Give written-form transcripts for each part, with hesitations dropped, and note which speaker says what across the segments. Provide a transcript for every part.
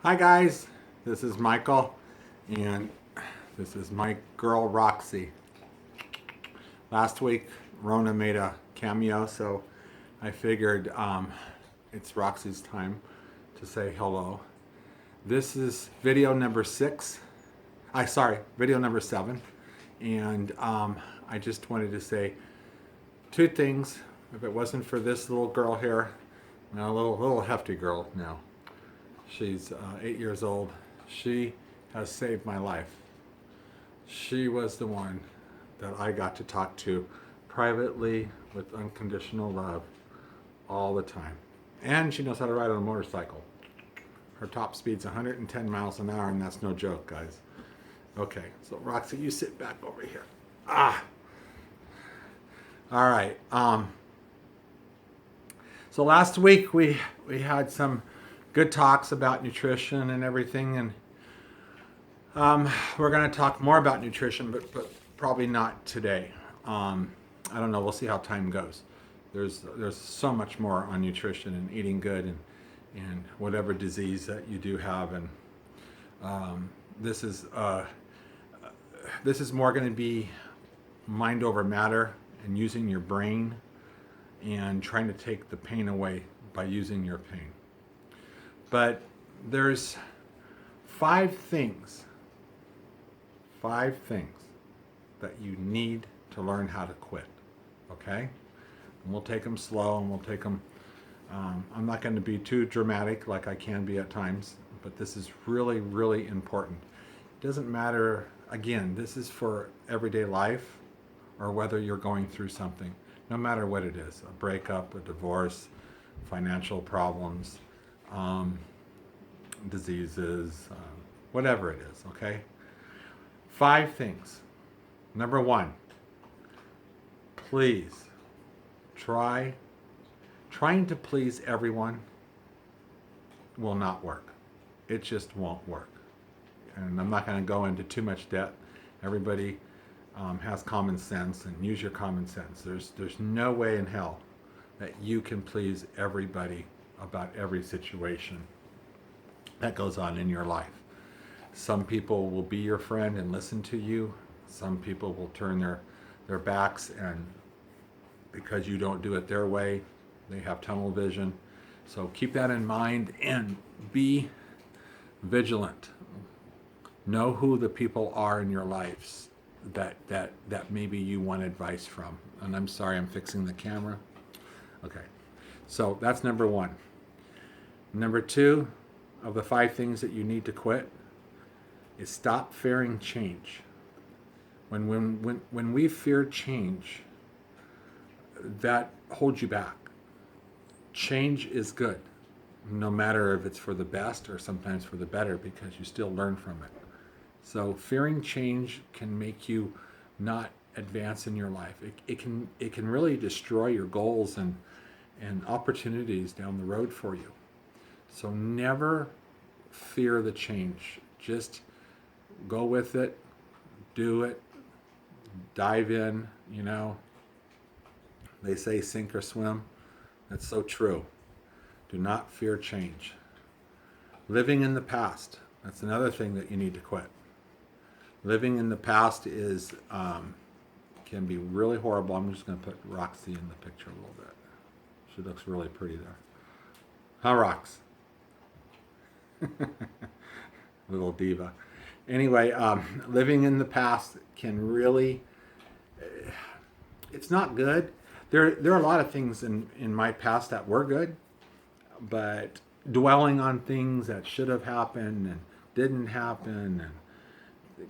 Speaker 1: Hi guys, this is Michael, and this is my girl Roxy. Last week, Rona made a cameo, so I figured it's Roxy's time to say hello. This is video number 6. Video number 7, and I just wanted to say two things. If it wasn't for this little girl here, a little hefty girl now. She's 8 years old. She has saved my life. She was the one that I got to talk to privately with unconditional love all the time. And she knows how to ride on a motorcycle. Her top speed's 110 miles an hour, and that's no joke, guys. Okay, so Roxy, you sit back over here. All right. So last week we had some good talks about nutrition and everything, and we're going to talk more about nutrition, but probably not today. I don't know. We'll see how time goes. There's so much more on nutrition and eating good and whatever disease that you do have, and this is more going to be mind over matter and using your brain and trying to take the pain away by using your pain. But there's five things that you need to learn how to quit. Okay? And we'll take them slow, and we'll take them. I'm not going to be too dramatic like I can be at times, but this is really, really important. It doesn't matter, again, this is for everyday life or whether you're going through something, no matter what it is, a breakup, a divorce, financial problems, diseases, whatever it is, okay? 5 things. Number 1, please trying to please everyone will not work. It just won't work. And I'm not going to go into too much depth. Everybody has common sense, and use your common sense. There's no way in hell that you can please everybody about every situation that goes on in your life. Some people will be your friend and listen to you. Some people will turn their backs, and because you don't do it their way, they have tunnel vision. So keep that in mind and be vigilant. Know who the people are in your lives that maybe you want advice from. And I'm sorry, I'm fixing the camera. Okay. So that's number 1. Number 2 of the 5 things that you need to quit is stop fearing change. When we fear change, that holds you back. Change is good, no matter if it's for the best or sometimes for the better, because you still learn from it. So fearing change can make you not advance in your life. It can really destroy your goals and opportunities down the road for you. So never fear the change. Just go with it, do it, dive in, They say sink or swim. That's so true. Do not fear change. Living in the past. That's another thing that you need to quit. Living in the past is can be really horrible. I'm just going to put Roxy in the picture a little bit. She looks really pretty there. Huh, Rox? Little diva. Anyway, living in the past can really, it's not good. There are a lot of things in my past that were good, but dwelling on things that should have happened and didn't happen, and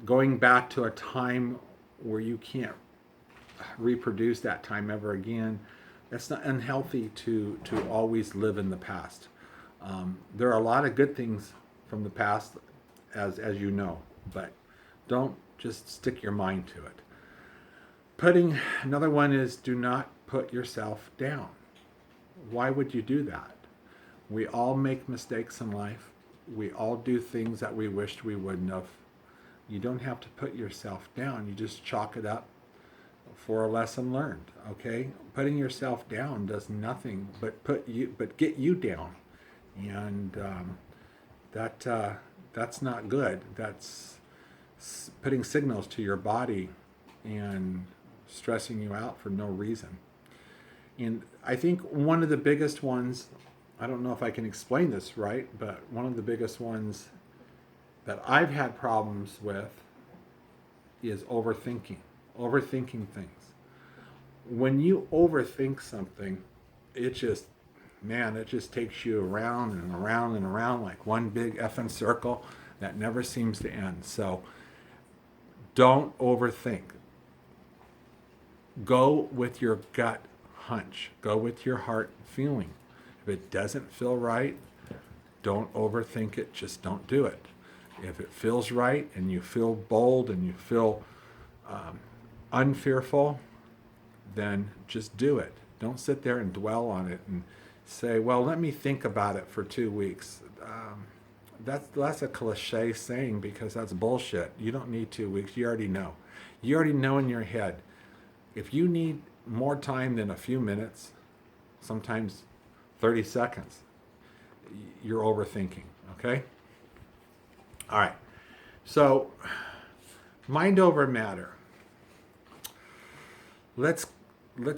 Speaker 1: going back to a time where you can't reproduce that time ever again, that's not unhealthy to always live in the past. There are a lot of good things from the past, as you know, but don't just stick your mind to it. Another one is, do not put yourself down. Why would you do that? We all make mistakes in life. We all do things that we wished we wouldn't have. You don't have to put yourself down. You just chalk it up for a lesson learned. Okay, putting yourself down does nothing but get you down, and That's not good. That's putting signals to your body and stressing you out for no reason. And I think one of the biggest ones, I don't know if I can explain this right, but one of the biggest ones that I've had problems with is overthinking things. When you overthink something, it just, man, it just takes you around and around and around like one big effing circle that never seems to end. So don't overthink. Go with your gut hunch. Go with your heart feeling. If it doesn't feel right, don't overthink it. Just don't do it. If it feels right and you feel bold and you feel unfearful, then just do it. Don't sit there and dwell on it and say, well, let me think about it for 2 weeks. That's a cliche saying because that's bullshit. You don't need 2 weeks. You already know. You already know in your head. If you need more time than a few minutes, sometimes 30 seconds, you're overthinking, okay? All right. So, mind over matter. Let's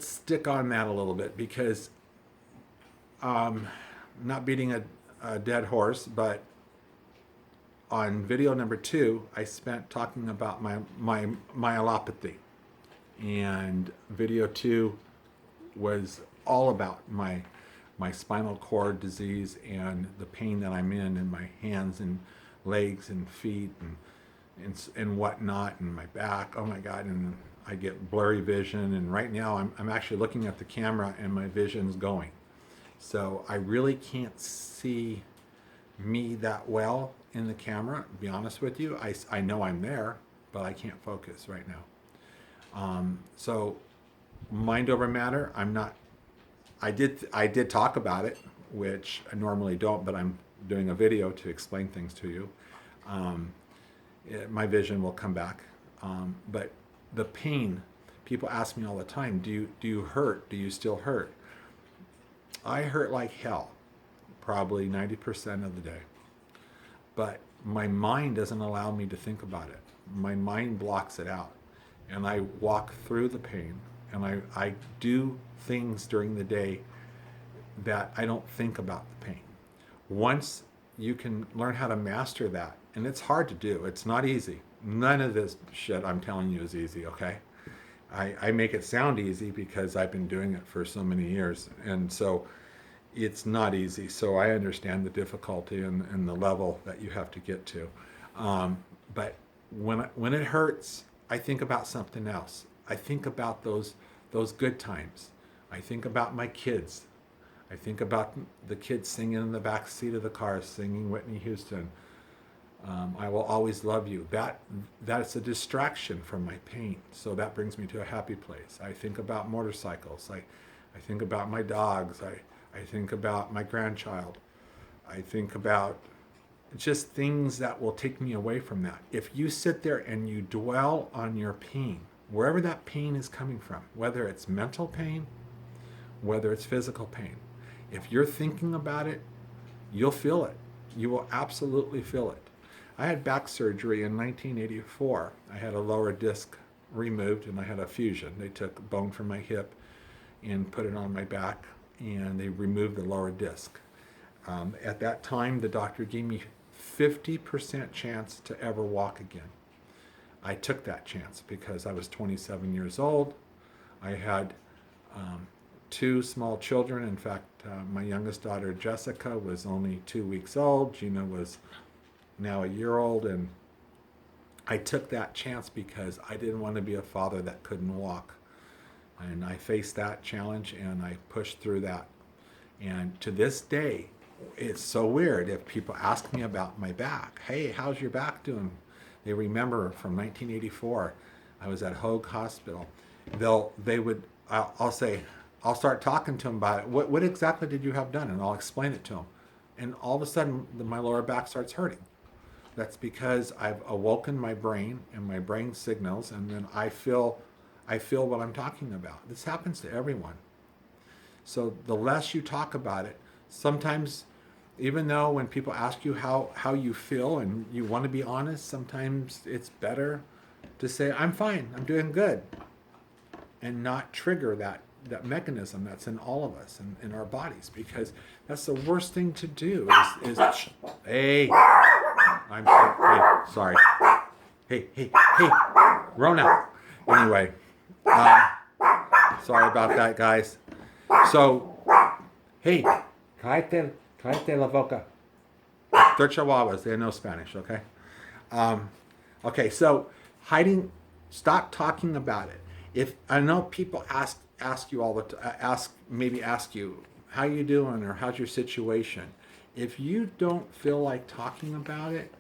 Speaker 1: stick on that a little bit because not beating a dead horse, but on video number 2, I spent talking about my myelopathy. And video 2 was all about my spinal cord disease and the pain that I'm in my hands and legs and feet and whatnot, and my back. Oh my God! And I get blurry vision. And right now I'm actually looking at the camera and my vision's going. So I really can't see me that well in the camera. To be honest with you, I know I'm there, but I can't focus right now. So mind over matter, I did talk about it, which I normally don't, but I'm doing a video to explain things to you. My vision will come back. But the pain, people ask me all the time, do you hurt? Do you still hurt? I hurt like hell, probably 90% of the day. But my mind doesn't allow me to think about it. My mind blocks it out. And I walk through the pain, and I do things during the day that I don't think about the pain. Once you can learn how to master that, and it's hard to do, it's not easy. None of this shit I'm telling you is easy, okay? I make it sound easy because I've been doing it for so many years, and so it's not easy. So I understand the difficulty and the level that you have to get to. But when it hurts, I think about something else. I think about those good times. I think about my kids. I think about the kids singing in the back seat of the car, singing Whitney Houston. I will always love you. That's a distraction from my pain. So that brings me to a happy place. I think about motorcycles. I think about my dogs. I think about my grandchild. I think about just things that will take me away from that. If you sit there and you dwell on your pain, wherever that pain is coming from, whether it's mental pain, whether it's physical pain, if you're thinking about it, you'll feel it. You will absolutely feel it. I had back surgery in 1984. I had a lower disc removed and I had a fusion. They took bone from my hip and put it on my back, and they removed the lower disc. At that time, the doctor gave me 50% chance to ever walk again. I took that chance because I was 27 years old. I had 2 small children. In fact, my youngest daughter, Jessica, was only 2 weeks old. Gina was now a year old. And I took that chance because I didn't want to be a father that couldn't walk. And I faced that challenge and I pushed through that. And to this day, it's so weird if people ask me about my back. Hey, how's your back doing? They remember from 1984, I was at Hoag Hospital. I'll say, I'll start talking to them about it. What exactly did you have done? And I'll explain it to them. And all of a sudden, my lower back starts hurting. That's because I've awoken my brain and my brain signals, and then I feel what I'm talking about. This happens to everyone. So the less you talk about it, sometimes Even though when people ask you how you feel and you want to be honest, sometimes it's better to say, I'm fine, I'm doing good, and not trigger that mechanism that's in all of us and in our bodies, because that's the worst thing to do is hey, hey, sorry. Hey, Rona. Anyway, sorry about that, guys. So, hey, cállate la boca. They're Chihuahuas. They know Spanish, okay? Okay, so hiding, stop talking about it. If I know people ask you all the ask you how you doing or how's your situation. If you don't feel like talking about it,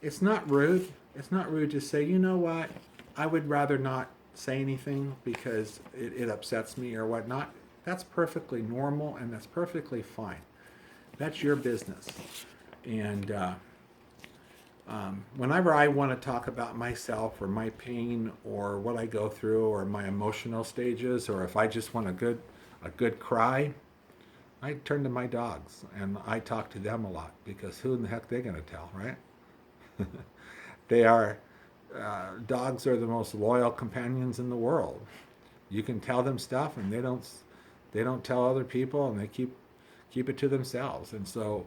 Speaker 1: it's not rude. It's not rude to say, you know what, I would rather not say anything because it upsets me or whatnot. That's perfectly normal and that's perfectly fine. That's your business. And whenever I want to talk about myself or my pain or what I go through or my emotional stages, or if I just want a good cry, I turn to my dogs and I talk to them a lot, because who in the heck they're going to tell, right? They are, dogs are the most loyal companions in the world. You can tell them stuff and they don't tell other people, and they keep it to themselves. And so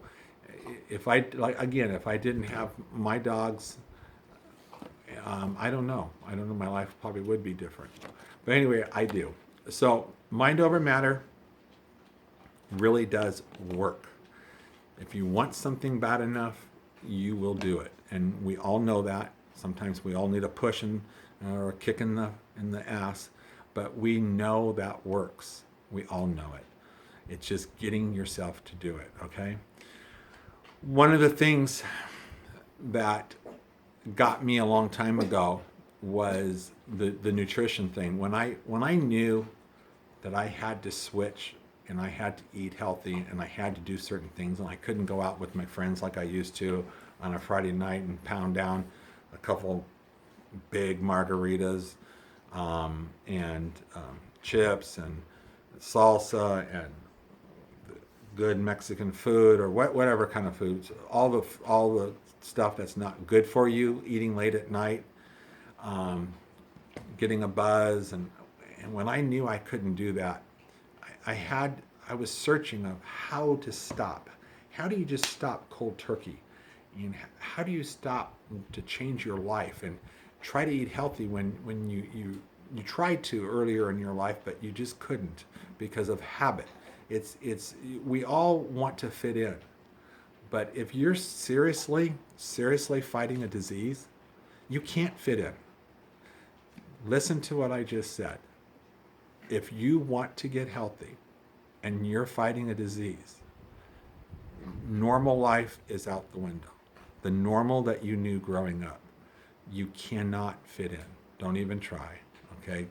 Speaker 1: if I didn't have my dogs, I don't know. My life probably would be different. But anyway, I do. So mind over matter really does work. If you want something bad enough, you will do it. And we all know that. Sometimes we all need a push or a kick in the ass, but we know that works. We all know it. It's just getting yourself to do it, okay? One of the things that got me a long time ago was the nutrition thing. When I knew that I had to switch and I had to eat healthy and I had to do certain things, and I couldn't go out with my friends like I used to on a Friday night and pound down a couple big margaritas and chips and salsa and good Mexican food or whatever kind of foods, all the stuff that's not good for you, eating late at night, getting a buzz, and when I knew I couldn't do that, I was searching of how to stop. How do you just stop cold turkey? And how do you stop to change your life and try to eat healthy when you tried to earlier in your life, but you just couldn't because of habit. We all want to fit in, but if you're seriously fighting a disease, you can't fit in. Listen to what I just said. If you want to get healthy and you're fighting a disease, normal life is out the window. The normal that you knew growing up, you cannot fit in. Don't even try, okay?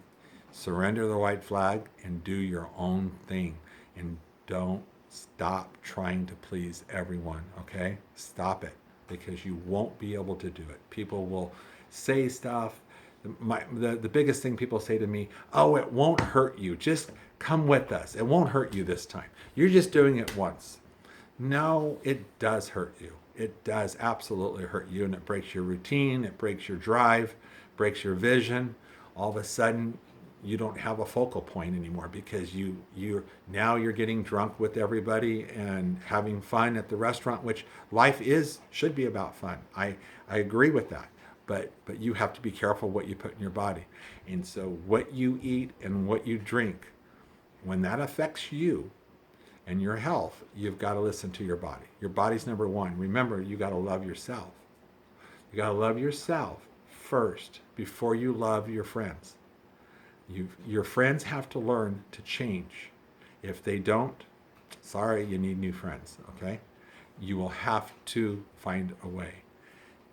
Speaker 1: Surrender the white flag and do your own thing. And don't stop trying to please everyone, okay? Stop it, because you won't be able to do it. People will say stuff. The biggest thing people say to me, oh, it won't hurt you. Just come with us. It won't hurt you this time. You're just doing it once. No, it does hurt you. It does absolutely hurt you, and it breaks your routine, it breaks your drive, breaks your vision. All of a sudden, you don't have a focal point anymore, because you're getting drunk with everybody and having fun at the restaurant, which life should be about fun. I agree with that. But you have to be careful what you put in your body. And so what you eat and what you drink, when that affects you and your health, you've got to listen to your body. Your body's number one. Remember, you got to love yourself. You got to love yourself first before you love your friends. Your friends have to learn to change. If they don't, sorry, you need new friends, okay? You will have to find a way.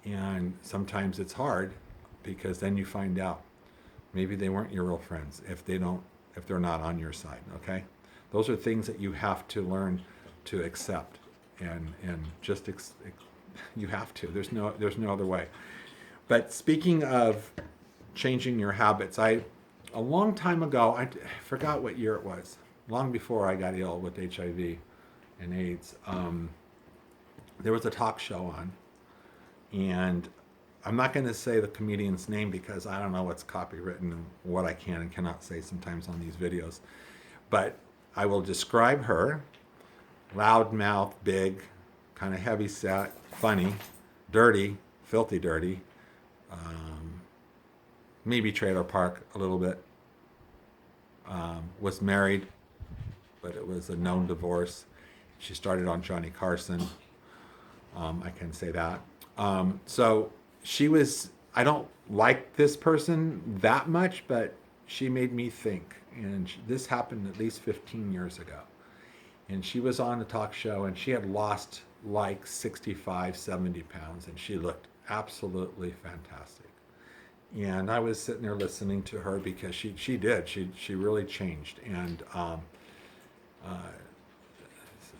Speaker 1: And sometimes it's hard, because then you find out maybe they weren't your real friends if they're not on your side, okay? Those are things that you have to learn to accept, and just you have to. There's no other way. But speaking of changing your habits, a long time ago, I forgot what year it was, long before I got ill with HIV and AIDS. there was a talk show on, and I'm not going to say the comedian's name because I don't know what's copywritten and what I can and cannot say sometimes on these videos. But I will describe her: loud mouth, big, kind of heavy set, funny, dirty, filthy dirty, maybe trailer park a little bit. Was married, but it was a known divorce. She started on Johnny Carson. I can say that. So she was, I don't like this person that much, but she made me think. And this happened at least 15 years ago. And she was on the talk show, and she had lost like 65, 70 pounds, and she looked absolutely fantastic. And I was sitting there listening to her because she really changed. And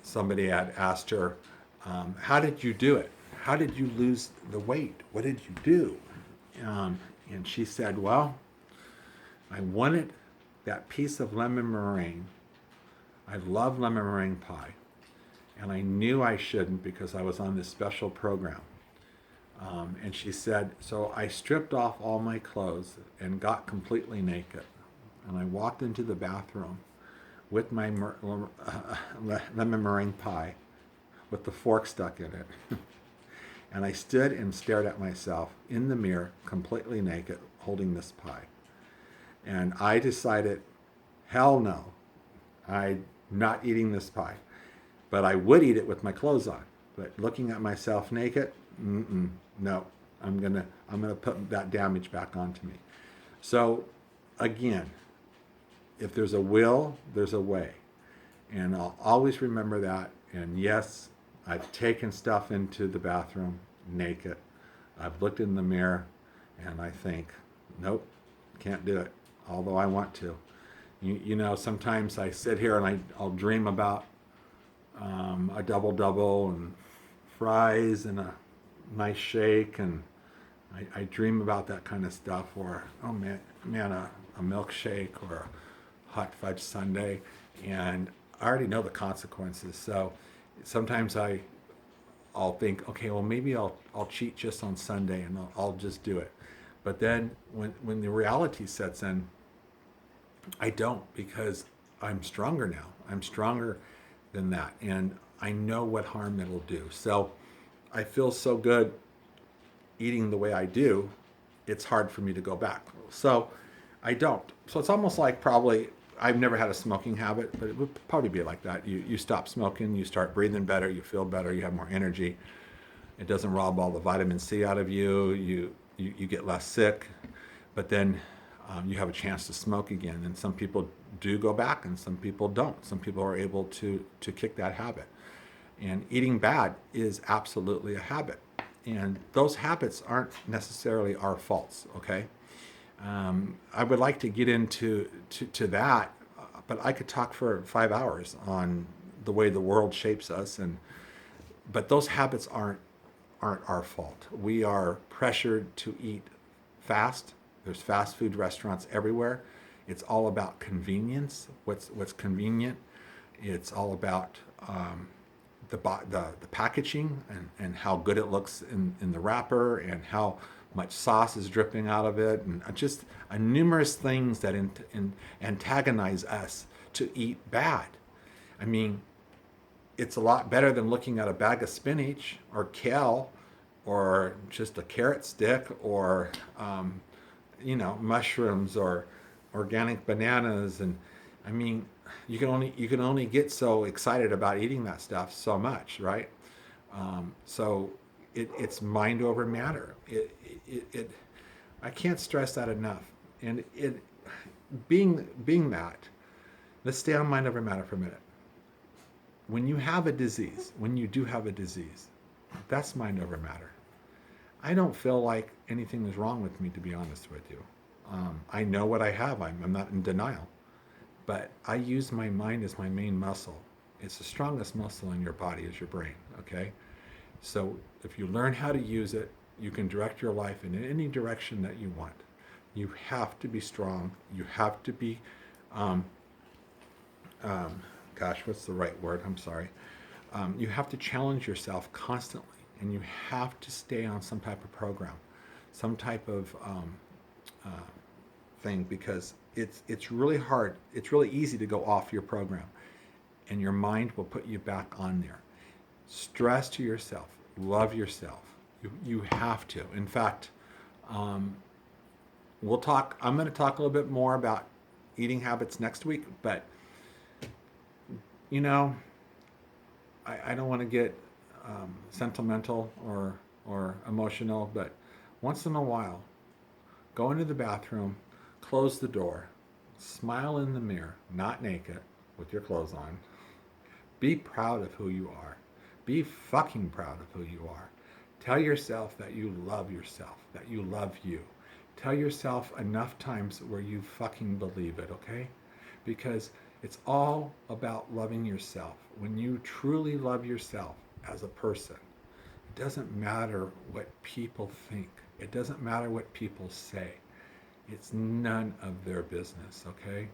Speaker 1: somebody had asked her, how did you do it? How did you lose the weight? What did you do? And she said, well, I wanted that piece of lemon meringue. I love lemon meringue pie. And I knew I shouldn't because I was on this special program. And she said, so I stripped off all my clothes and got completely naked. And I walked into the bathroom with my lemon meringue pie with the fork stuck in it. And I stood and stared at myself in the mirror, completely naked, holding this pie. And I decided, hell no, I'm not eating this pie. But I would eat it with my clothes on. But looking at myself naked, no, I'm gonna put that damage back onto me. So again, if there's a will, there's a way. And I'll always remember that. And yes, I've taken stuff into the bathroom naked. I've looked in the mirror and I think, nope, can't do it, although I want to. You know, sometimes I sit here and I'll dream about a double and fries and a nice shake, and I dream about that kind of stuff, or oh man, a milkshake or a hot fudge sundae, and I already know the consequences. So sometimes I'll think, okay, well maybe I'll cheat just on Sunday and I'll just do it. But then when the reality sets in, I don't, because I'm stronger now. I'm stronger than that, and I know what harm it'll do. So I feel so good eating the way I do, it's hard for me to go back. So I don't. So it's almost like, probably, I've never had a smoking habit, but it would probably be like that. You stop smoking, you start breathing better, you feel better, you have more energy. It doesn't rob all the vitamin C out of you. You get less sick, but then you have a chance to smoke again. And some people do go back and some people don't. Some people are able to kick that habit. And eating bad is absolutely a habit. And those habits aren't necessarily our faults, okay? I would like to get into that, but I could talk for 5 hours on the way the world shapes us. But those habits aren't our fault. We are pressured to eat fast. There's fast food restaurants everywhere. It's all about convenience. What's convenient? It's all about the packaging and how good it looks in the wrapper and how much sauce is dripping out of it, and just numerous things that antagonize us to eat bad. I mean, it's a lot better than looking at a bag of spinach or kale or just a carrot stick or mushrooms or organic bananas. And I mean, you can only get so excited about eating that stuff so much, right? So it's mind over matter. I can't stress that enough. And being that, let's stay on mind over matter for a minute. When you have a disease, when you do have a disease, that's mind over matter. I don't feel like anything is wrong with me, to be honest with you. I know what I have. I'm not in denial. But I use my mind as my main muscle. It's the strongest muscle in your body is your brain, okay? So if you learn how to use it, you can direct your life in any direction that you want. You have to be strong. You have to be, what's the right word? I'm sorry. You have to challenge yourself constantly, and you have to stay on some type of program, some type of thing, because it's really hard. It's really easy to go off your program, and your mind will put you back on there. Stress to yourself, love yourself. You have to. In fact, we'll talk. I'm going to talk a little bit more about eating habits next week, but you know, I don't want to get sentimental or emotional, but once in a while, go into the bathroom, close the door, smile in the mirror, not naked, with your clothes on. Be proud of who you are. Be fucking proud of who you are. Tell yourself that you love yourself, that you love you. Tell yourself enough times where you fucking believe it, okay? Because it's all about loving yourself. When you truly love yourself as a person, it doesn't matter what people think. It doesn't matter what people say. It's none of their business, okay?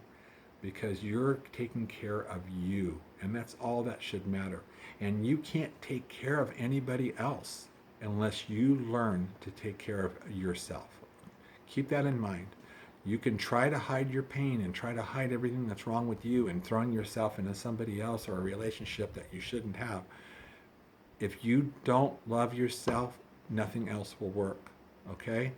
Speaker 1: Because you're taking care of you, and that's all that should matter. And you can't take care of anybody else unless you learn to take care of yourself. Keep that in mind. You can try to hide your pain and try to hide everything that's wrong with you and throwing yourself into somebody else or a relationship that you shouldn't have. If you don't love yourself, nothing else will work, okay?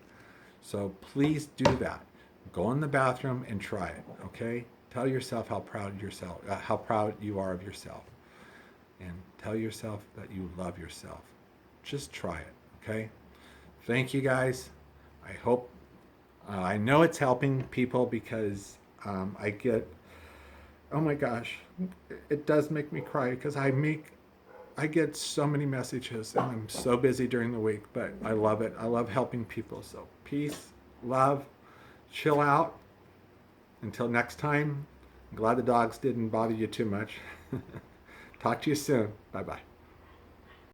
Speaker 1: So please do that. Go in the bathroom and try it, okay? Tell yourself how proud you are of yourself, and tell yourself that you love yourself. Just try it, okay? Thank you, guys. I hope, I know it's helping people, because I get, oh my gosh, it does make me cry, because I get so many messages, and I'm so busy during the week, but I love it. I love helping people. So peace, love, chill out. Until next time, I'm glad the dogs didn't bother you too much. Talk to you soon. Bye-bye.